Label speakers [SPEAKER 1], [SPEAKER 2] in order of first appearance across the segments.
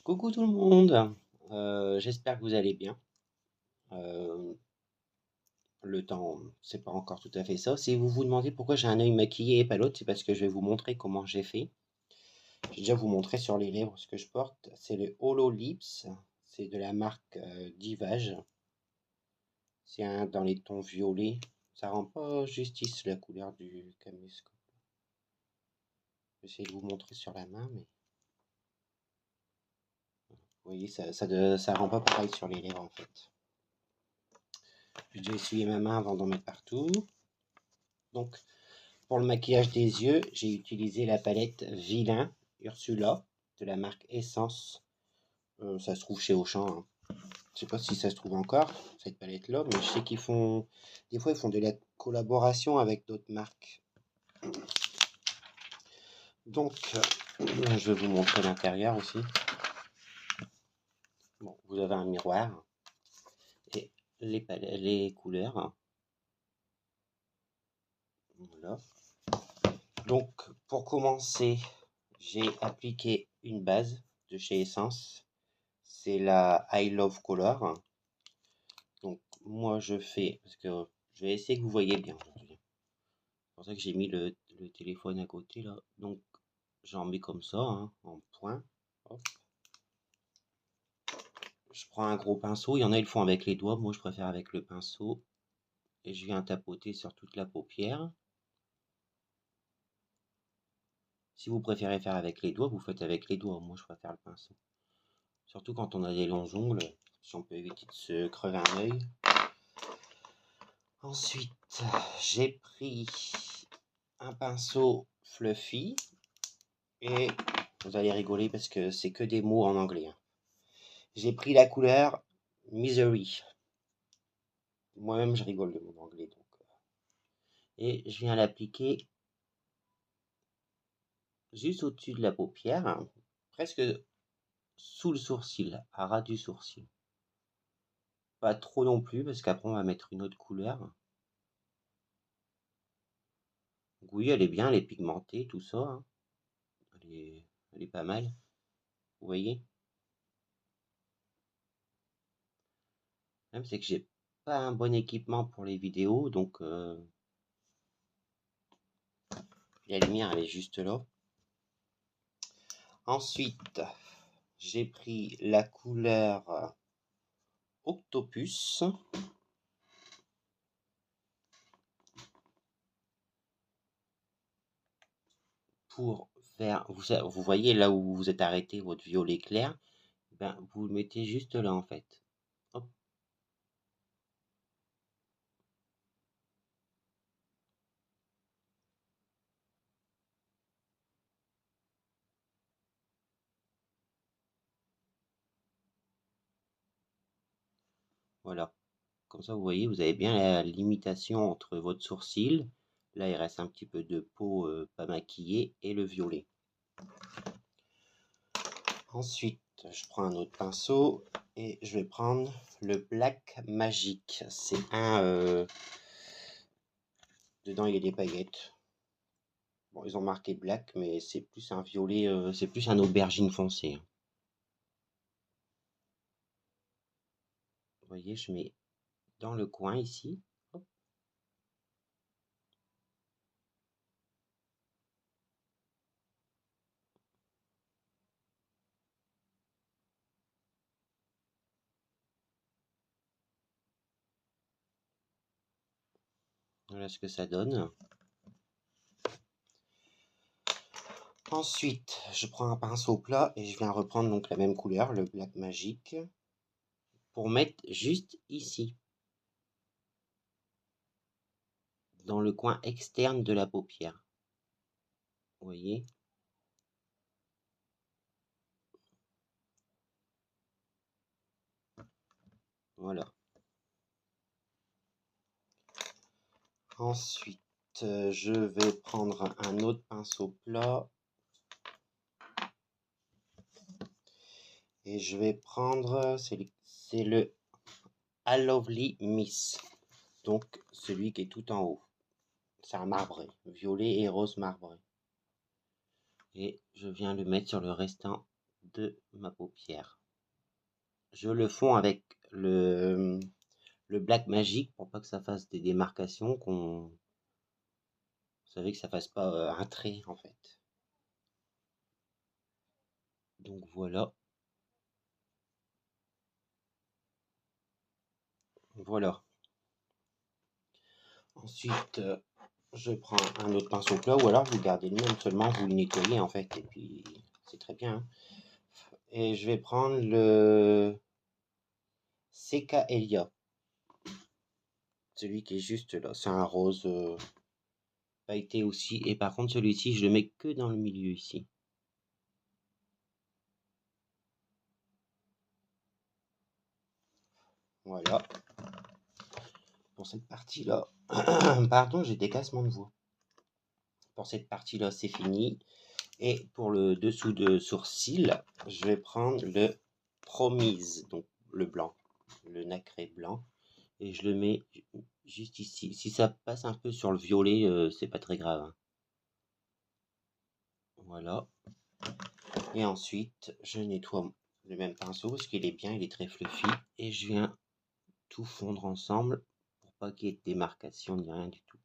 [SPEAKER 1] Coucou tout le monde, j'espère que vous allez bien. Euh, le temps, c'est pas encore tout à fait ça. Si vous vous demandez pourquoi j'ai un œil maquillé et pas l'autre, c'est parce que je vais vous montrer comment j'ai fait. Je vais déjà vous montrer sur les lèvres ce que je porte. C'est le Holo Lips, c'est de la marque Divage. C'est un dans les tons violets. Ça rend pas justice la couleur du caméscope. J'essaie de vous montrer sur la main, mais vous voyez, ça rend pas pareil sur les lèvres en fait. J'ai déjà essuyé ma main avant d'en mettre partout. Donc, pour le maquillage des yeux, j'ai utilisé la palette Vilain Ursula de la marque Essence. Ça se trouve chez Auchan, hein. Je sais pas si ça se trouve encore, cette palette-là, mais je sais qu'ils font... Des fois, ils font de la collaboration avec d'autres marques. Donc, je vais vous montrer l'intérieur aussi. Bon, vous avez un miroir et les couleurs. Voilà. Donc, pour commencer, j'ai appliqué une base de chez Essence. C'est la I Love Color. Donc, moi, je fais, parce que je vais essayer que vous voyez bien aujourd'hui. C'est pour ça que j'ai mis le téléphone à côté, là. Donc, j'en mets comme ça, hein, en point. Hop. Je prends un gros pinceau. Il y en a, ils le font avec les doigts. Moi, je préfère avec le pinceau. Et je viens tapoter sur toute la paupière. Si vous préférez faire avec les doigts, vous faites avec les doigts. Moi, je préfère le pinceau. Surtout quand on a des longs ongles, si on peut éviter de se crever un œil. Ensuite, j'ai pris un pinceau fluffy et vous allez rigoler parce que c'est que des mots en anglais, hein. J'ai pris la couleur Misery. Moi-même, je rigole de mon anglais, donc. Et je viens l'appliquer juste au-dessus de la paupière, hein, presque sous le sourcil, à ras du sourcil. Pas trop non plus, parce qu'après, on va mettre une autre couleur. Donc oui, elle est bien, elle est pigmentée, tout ça, hein. Elle est pas mal. Vous voyez? Même c'est que j'ai pas un bon équipement pour les vidéos, donc la lumière elle est juste là. Ensuite, j'ai pris la couleur Octopus. Pour faire, vous voyez là où vous êtes arrêté, votre violet clair, ben, vous le mettez juste là en fait. Hop. Voilà. Comme ça, vous voyez, vous avez bien la limitation entre votre sourcil. Là, il reste un petit peu de peau pas maquillée et le violet. Ensuite, je prends un autre pinceau et je vais prendre le Black Magic. C'est un... dedans, il y a des paillettes. Bon, ils ont marqué Black, mais c'est plus un violet, c'est plus un aubergine foncé, hein. Vous voyez, je mets dans le coin ici. Hop. Voilà ce que ça donne. Ensuite, je prends un pinceau plat et je viens reprendre donc la même couleur, le Black Magic, pour mettre juste ici, dans le coin externe de la paupière. Vous voyez? Voilà. Ensuite, je vais prendre un autre pinceau plat et je vais prendre, c'est le A Lovely Miss, donc celui qui est tout en haut. C'est un marbré, violet et rose marbré. Et je viens le mettre sur le restant de ma paupière. Je le fonds avec le Black Magic pour pas que ça fasse des démarcations, vous savez que ça fasse pas un trait en fait. Donc voilà. Voilà. Ensuite, je prends un autre pinceau plat ou alors vous gardez le même, seulement vous le nettoyez en fait et puis c'est très bien. Hein. Et je vais prendre le CK Elia. Celui qui est juste là. C'est un rose pailleté aussi. Et par contre, celui-ci, je le mets que dans le milieu ici. Voilà. Pour cette partie-là. Pardon, j'ai des cassements de voix. Pour cette partie-là, c'est fini. Et pour le dessous de sourcil, je vais prendre le Promise, donc le blanc, le nacré blanc. Et je le mets juste ici. Si ça passe un peu sur le violet, c'est pas très grave. Hein. Voilà. Et ensuite, je nettoie le même pinceau parce qu'il est bien, il est très fluffy. Et je viens tout fondre ensemble pour pas qu'il y ait de démarcation ni rien du tout.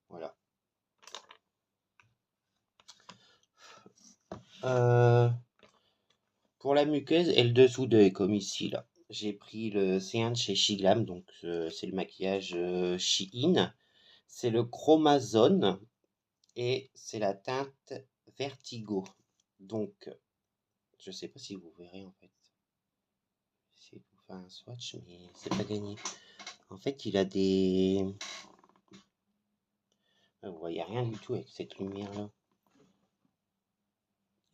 [SPEAKER 1] Voilà. Pour la muqueuse et le dessous d'œil, comme ici, là. J'ai pris le C1 de chez Shiglam, donc c'est le maquillage Shein. C'est le Chromazone et c'est la teinte Vertigo. Donc, je sais pas si vous verrez en fait. J'essaie de vous faire un swatch, mais c'est pas gagné. En fait, il a des... Vous voyez rien du tout avec cette lumière-là.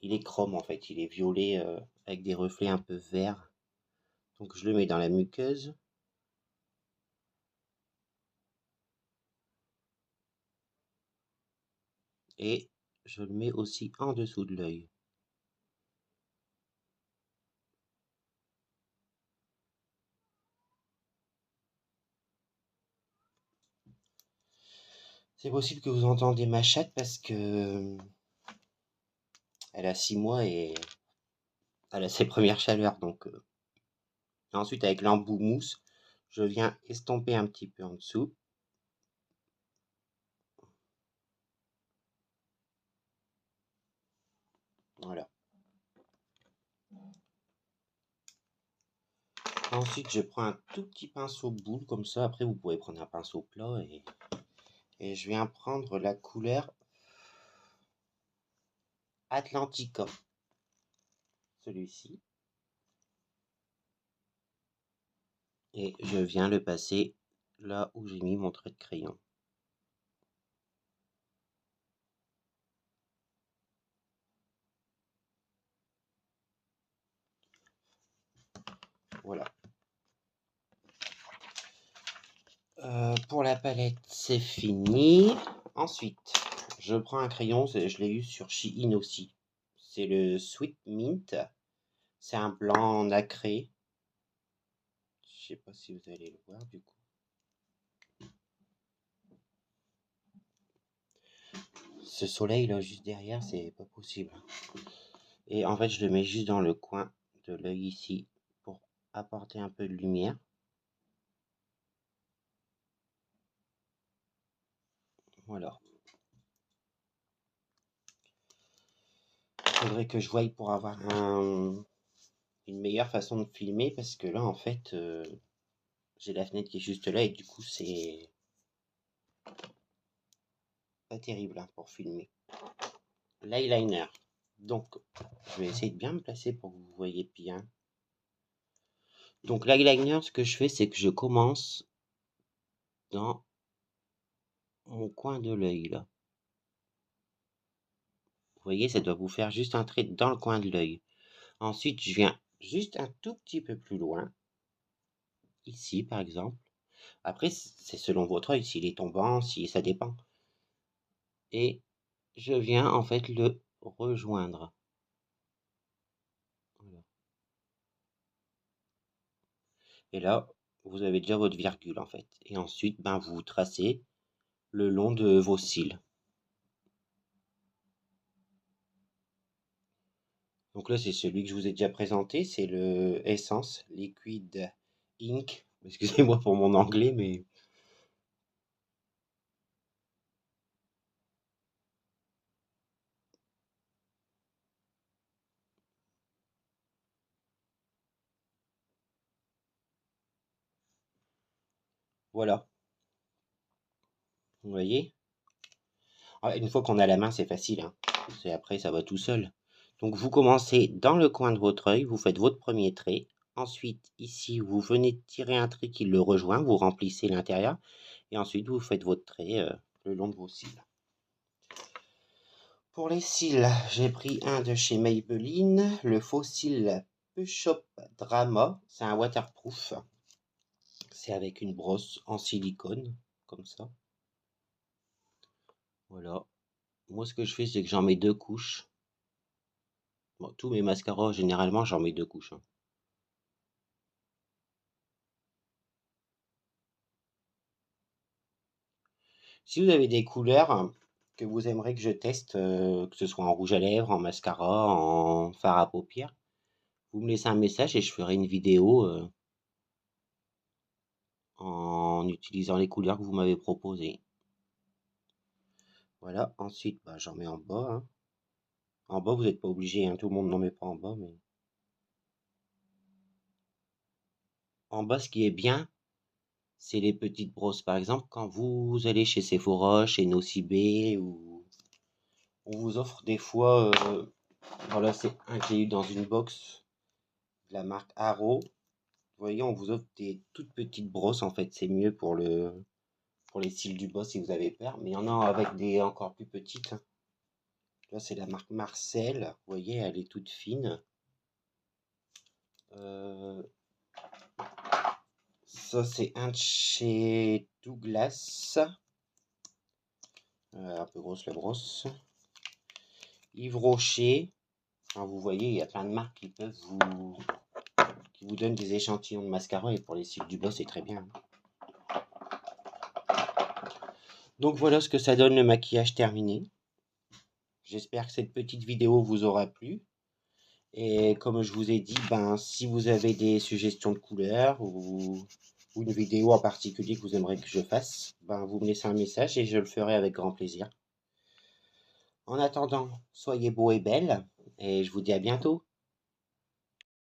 [SPEAKER 1] Il est chrome en fait, il est violet avec des reflets un peu verts. Donc je le mets dans la muqueuse. Et je le mets aussi en dessous de l'œil. C'est possible que vous entendiez ma chatte parce que elle a 6 mois et elle a ses premières chaleurs. Donc ensuite avec l'embout mousse, je viens estomper un petit peu en dessous. Voilà. Ensuite, je prends un tout petit pinceau boule comme ça. Après, vous pouvez prendre un pinceau plat et je viens prendre la couleur Atlantica. Celui-ci. Et je viens le passer là où j'ai mis mon trait de crayon. Voilà. Pour la palette, c'est fini. Ensuite, je prends un crayon, je l'ai eu sur Shein aussi. C'est le Sweet Mint. C'est un blanc nacré. Je sais pas si vous allez le voir du coup. Ce soleil là juste derrière, c'est pas possible. Et en fait, je le mets juste dans le coin de l'œil ici pour apporter un peu de lumière. Voilà. Il faudrait que je voie pour avoir une meilleure façon de filmer parce que là, en fait, j'ai la fenêtre qui est juste là et du coup, c'est pas terrible hein, pour filmer. L'eyeliner. Donc, je vais essayer de bien me placer pour que vous voyez bien. Donc, l'eyeliner, ce que je fais, c'est que je commence dans mon coin de l'œil là. Vous voyez, ça doit vous faire juste un trait dans le coin de l'œil. Ensuite, je viens juste un tout petit peu plus loin. Ici, par exemple. Après, c'est selon votre œil, s'il est tombant, si ça dépend. Et je viens en fait le rejoindre. Voilà. Et là, vous avez déjà votre virgule en fait. Et ensuite, ben, vous tracez le long de vos cils. Donc là, c'est celui que je vous ai déjà présenté, c'est le Essence Liquid Ink. Excusez-moi pour mon anglais, mais voilà, vous voyez. Ah, une fois qu'on a la main, c'est facile, hein. C'est après, ça va tout seul. Donc vous commencez dans le coin de votre œil, vous faites votre premier trait. Ensuite, ici, vous venez tirer un trait qui le rejoint, vous remplissez l'intérieur. Et ensuite, vous faites votre trait le long de vos cils. Pour les cils, j'ai pris un de chez Maybelline, le faux cil Push-Up Drama. C'est un waterproof. C'est avec une brosse en silicone, comme ça. Voilà. Moi, ce que je fais, c'est que j'en mets 2 couches. Bon, tous mes mascaras, généralement, j'en mets 2 couches, hein. Si vous avez des couleurs que vous aimeriez que je teste, que ce soit en rouge à lèvres, en mascara, en fard à paupières, vous me laissez un message et je ferai une vidéo en utilisant les couleurs que vous m'avez proposées. Voilà, ensuite, bah, j'en mets en bas, hein. En bas, vous n'êtes pas obligé, hein, tout le monde n'en met pas en bas, mais en bas, ce qui est bien, c'est les petites brosses. Par exemple, quand vous allez chez Sephora, chez Nocibé, ou on vous offre des fois, voilà, c'est un que j'ai eu dans une box de la marque Haro. Vous voyez, on vous offre des toutes petites brosses, en fait, c'est mieux pour les cils du bas si vous avez peur, mais il y en a avec des encore plus petites, hein. Là, c'est la marque Marcel, vous voyez, elle est toute fine. Euh, Ça, c'est un de chez Douglas. Un peu grosse la brosse. Yves Rocher. Alors, vous voyez, il y a plein de marques qui vous donnent des échantillons de mascara, et pour les cils du bas, c'est très bien. Donc voilà ce que ça donne, le maquillage terminé. J'espère que cette petite vidéo vous aura plu. Et comme je vous ai dit, ben, si vous avez des suggestions de couleurs ou une vidéo en particulier que vous aimeriez que je fasse, ben, vous me laissez un message et je le ferai avec grand plaisir. En attendant, soyez beaux et belles, et je vous dis à bientôt.